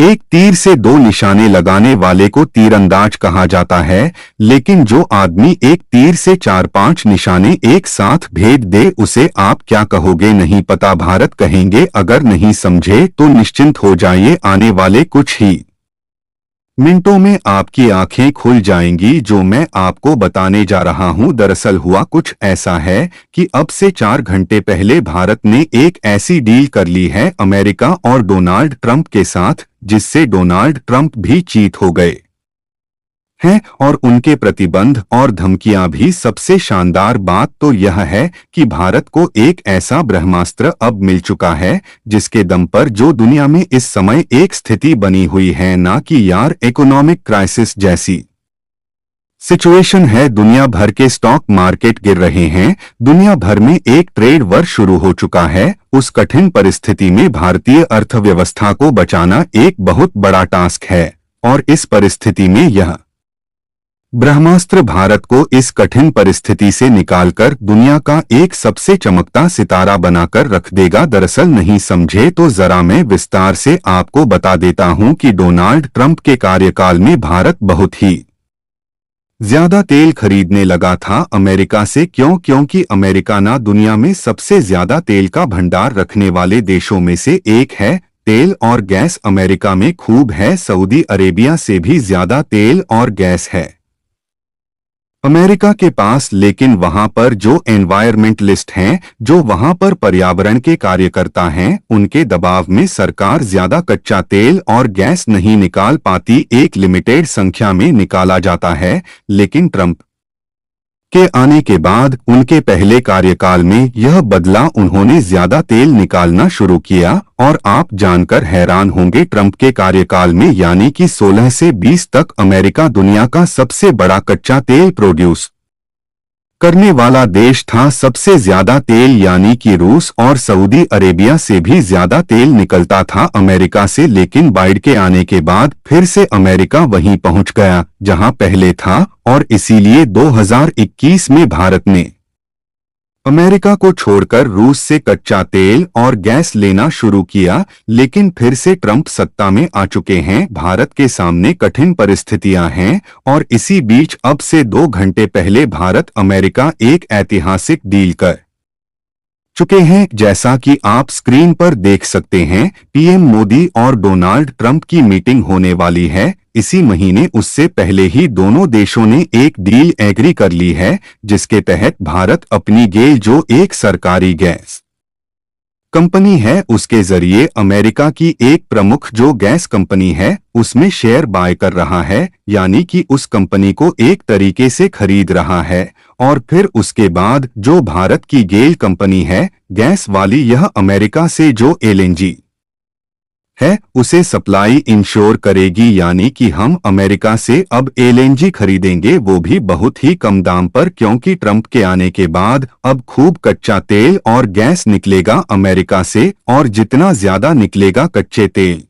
एक तीर से दो निशाने लगाने वाले को तीरंदाज कहा जाता है, लेकिन जो आदमी एक तीर से 4-5 निशाने एक साथ भेज दे उसे आप क्या कहोगे नहीं पता। भारत कहेंगे। अगर नहीं समझे तो निश्चिंत हो जाइए, आने वाले कुछ ही मिनटों में आपकी आंखें खुल जाएंगी। जो मैं आपको बताने जा रहा हूं दरअसल हुआ कुछ ऐसा है कि अब से 4 घंटे पहले भारत ने एक ऐसी डील कर ली है अमेरिका और डोनाल्ड ट्रंप के साथ, जिससे डोनाल्ड ट्रंप भी चीत हो गए हैं और उनके प्रतिबंध और धमकियां भी। सबसे शानदार बात तो यह है कि भारत को एक ऐसा ब्रह्मास्त्र अब मिल चुका है जिसके दम पर जो दुनिया में इस समय एक स्थिति बनी हुई है ना कि यार इकोनॉमिक क्राइसिस जैसी सिचुएशन है। दुनिया भर के स्टॉक मार्केट गिर रहे हैं, दुनिया भर में एक ट्रेड वॉर शुरू हो चुका है। उस कठिन परिस्थिति में भारतीय अर्थव्यवस्था को बचाना एक बहुत बड़ा टास्क है और इस परिस्थिति में यह ब्रह्मास्त्र भारत को इस कठिन परिस्थिति से निकालकर दुनिया का एक सबसे चमकता सितारा बनाकर रख देगा। दरअसल नहीं समझे तो जरा मैं विस्तार से आपको बता देता हूं कि डोनाल्ड ट्रंप के कार्यकाल में भारत बहुत ही ज्यादा तेल खरीदने लगा था अमेरिका से। क्योंकि अमेरिका ना दुनिया में सबसे ज्यादा तेल का भंडार रखने वाले देशों में से एक है। तेल और गैस अमेरिका में खूब है, सऊदी अरेबिया से भी ज्यादा तेल और गैस है अमेरिका के पास। लेकिन वहां पर जो एनवायरमेंटलिस्ट हैं, जो वहां पर पर्यावरण के कार्यकर्ता हैं, उनके दबाव में सरकार ज्यादा कच्चा तेल और गैस नहीं निकाल पाती, एक लिमिटेड संख्या में निकाला जाता है। लेकिन ट्रंप के आने के बाद उनके पहले कार्यकाल में यह बदला, उन्होंने ज्यादा तेल निकालना शुरू किया और आप जानकर हैरान होंगे ट्रंप के कार्यकाल में यानी कि 16 से 20 तक अमेरिका दुनिया का सबसे बड़ा कच्चा तेल प्रोड्यूस करने वाला देश था। सबसे ज्यादा तेल यानी कि रूस और सऊदी अरेबिया से भी ज्यादा तेल निकलता था अमेरिका से। लेकिन बाइडेन के आने के बाद फिर से अमेरिका वहीं पहुंच गया जहां पहले था और इसीलिए 2021 में भारत ने अमेरिका को छोड़कर रूस से कच्चा तेल और गैस लेना शुरू किया। लेकिन फिर से ट्रंप सत्ता में आ चुके हैं, भारत के सामने कठिन परिस्थितियां हैं और इसी बीच अब से 2 घंटे पहले भारत अमेरिका एक ऐतिहासिक डील कर चुके हैं। जैसा कि आप स्क्रीन पर देख सकते हैं, पीएम मोदी और डोनाल्ड ट्रंप की मीटिंग होने वाली है इसी महीने। उससे पहले ही दोनों देशों ने एक डील एग्री कर ली है जिसके तहत भारत अपनी गेल जो एक सरकारी गैस कंपनी है उसके जरिए अमेरिका की एक प्रमुख जो गैस कंपनी है उसमें शेयर बाय कर रहा है, यानी कि उस कंपनी को एक तरीके से खरीद रहा है। और फिर उसके बाद जो भारत की गेल कंपनी है गैस वाली, यह अमेरिका से जो एलएनजी है उसे सप्लाई इंश्योर करेगी, यानी कि हम अमेरिका से अब एलएनजी खरीदेंगे, वो भी बहुत ही कम दाम पर। क्योंकि ट्रंप के आने के बाद अब खूब कच्चा तेल और गैस निकलेगा अमेरिका से और जितना ज्यादा निकलेगा कच्चे तेल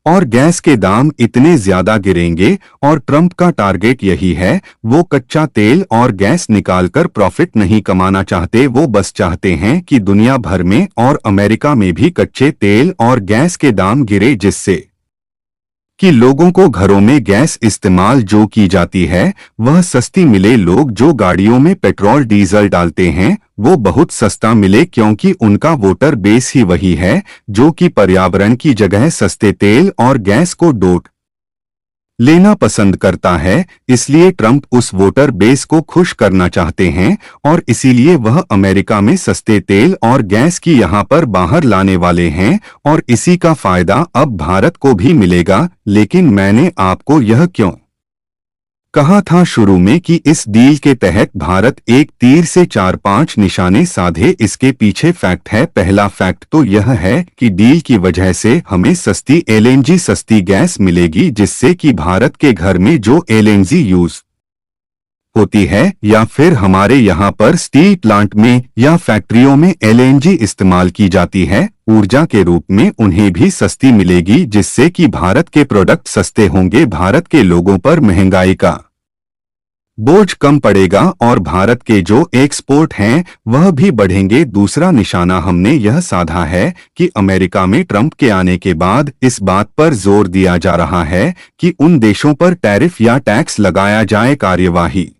और गैस के दाम इतने ज्यादा गिरेंगे। और ट्रंप का टारगेट यही है, वो कच्चा तेल और गैस निकालकर प्रॉफिट नहीं कमाना चाहते, वो बस चाहते हैं कि दुनिया भर में और अमेरिका में भी कच्चे तेल और गैस के दाम गिरे, जिससे कि लोगों को घरों में गैस इस्तेमाल जो की जाती है वह सस्ती मिले। लोग जो गाड़ियों में पेट्रोल डीजल डालते हैं वो बहुत सस्ता मिले, क्योंकि उनका वोटर बेस ही वही है जो कि पर्यावरण की जगह सस्ते तेल और गैस को डोट लेना पसंद करता है। इसलिए ट्रंप उस वोटर बेस को खुश करना चाहते हैं और इसीलिए वह अमेरिका में सस्ते तेल और गैस की यहां पर बाहर लाने वाले हैं और इसी का फायदा अब भारत को भी मिलेगा। लेकिन मैंने आपको यह क्यों कहा था शुरू में कि इस डील के तहत भारत एक तीर से 4-5 निशाने साधे, इसके पीछे फैक्ट है। पहला फैक्ट तो यह है कि डील की वजह से हमें सस्ती एलएनजी सस्ती गैस मिलेगी, जिससे कि भारत के घर में जो एलएनजी यूज होती है या फिर हमारे यहाँ पर स्टील प्लांट में या फैक्ट्रियों में एलएनजी इस्तेमाल की जाती है ऊर्जा के रूप में, उन्हें भी सस्ती मिलेगी, जिससे कि भारत के प्रोडक्ट सस्ते होंगे। भारत के लोगों पर महंगाई का बोझ कम पड़ेगा और भारत के जो एक्सपोर्ट हैं वह भी बढ़ेंगे। दूसरा निशाना हमने यह साधा है कि अमेरिका में ट्रंप के आने के बाद इस बात पर जोर दिया जा रहा है कि उन देशों पर टैरिफ या टैक्स लगाया जाए, कार्यवाही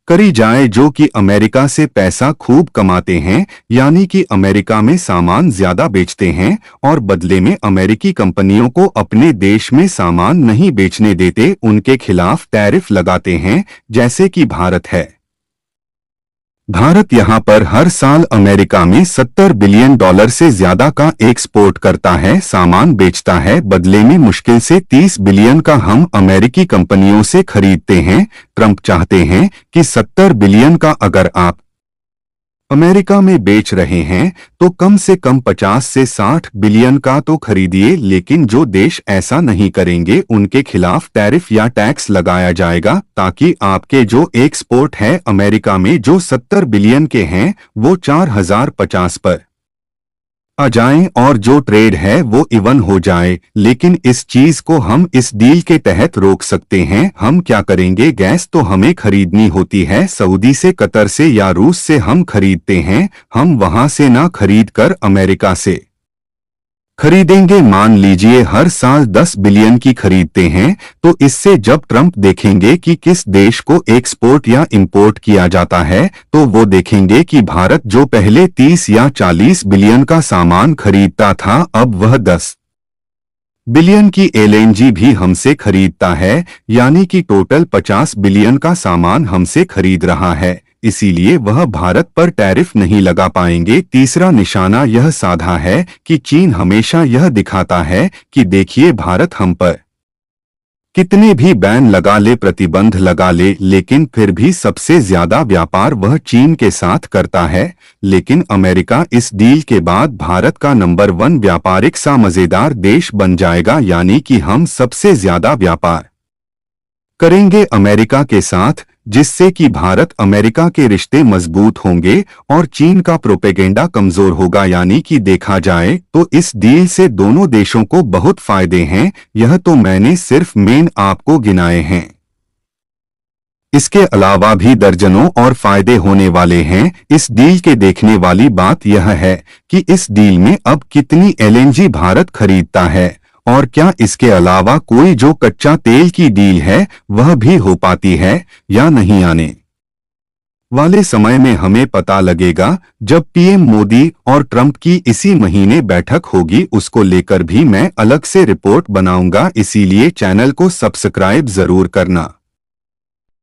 करी जाए जो कि अमेरिका से पैसा खूब कमाते हैं, यानी कि अमेरिका में सामान ज्यादा बेचते हैं और बदले में अमेरिकी कंपनियों को अपने देश में सामान नहीं बेचने देते, उनके खिलाफ टैरिफ लगाते हैं, जैसे कि भारत है। भारत यहां पर हर साल अमेरिका में $70 बिलियन से ज्यादा का एक्सपोर्ट करता है, सामान बेचता है, बदले में मुश्किल से 30 बिलियन का हम अमेरिकी कंपनियों से खरीदते हैं। ट्रंप चाहते हैं कि 70 बिलियन का अगर आप अमेरिका में बेच रहे हैं तो कम से कम 50 से 60 बिलियन का तो खरीदिए, लेकिन जो देश ऐसा नहीं करेंगे उनके खिलाफ टैरिफ या टैक्स लगाया जाएगा, ताकि आपके जो एक्सपोर्ट है अमेरिका में जो 70 बिलियन के हैं वो 4050 पर आ जाएं और जो ट्रेड है वो इवन हो जाए। लेकिन इस चीज को हम इस डील के तहत रोक सकते हैं। हम क्या करेंगे, गैस तो हमें खरीदनी होती है सऊदी से, कतर से या रूस से हम खरीदते हैं, हम वहां से ना खरीद कर अमेरिका से खरीदेंगे। मान लीजिए हर साल 10 बिलियन की खरीदते हैं, तो इससे जब ट्रंप देखेंगे कि किस देश को एक्सपोर्ट या इंपोर्ट किया जाता है तो वो देखेंगे कि भारत जो पहले 30 या 40 बिलियन का सामान खरीदता था अब वह 10 बिलियन की एलएनजी भी हमसे खरीदता है, यानी कि टोटल 50 बिलियन का सामान हमसे खरीद रहा है, इसीलिए वह भारत पर टैरिफ नहीं लगा पाएंगे। तीसरा निशाना यह साधा है कि चीन हमेशा यह दिखाता है कि देखिए भारत हम पर कितने भी बैन लगा ले, प्रतिबंध लगा ले, लेकिन फिर भी सबसे ज्यादा व्यापार वह चीन के साथ करता है। लेकिन अमेरिका इस डील के बाद भारत का नंबर 1 व्यापारिक सा मजेदार देश बन जाएगा, यानी कि हम सबसे ज्यादा व्यापार करेंगे अमेरिका के साथ, जिससे कि भारत अमेरिका के रिश्ते मजबूत होंगे और चीन का प्रोपेगेंडा कमजोर होगा। यानी कि देखा जाए तो इस डील से दोनों देशों को बहुत फायदे हैं। यह तो मैंने सिर्फ मेन आपको गिनाए हैं, इसके अलावा भी दर्जनों और फायदे होने वाले हैं। इस डील के देखने वाली बात यह है कि इस डील में अब कितनी एलएनजी भारत खरीदता है और क्या इसके अलावा कोई जो कच्चा तेल की डील है वह भी हो पाती है या नहीं। आने वाले समय में हमें पता लगेगा जब पीएम मोदी और ट्रंप की इसी महीने बैठक होगी, उसको लेकर भी मैं अलग से रिपोर्ट बनाऊंगा, इसीलिए चैनल को सब्सक्राइब जरूर करना।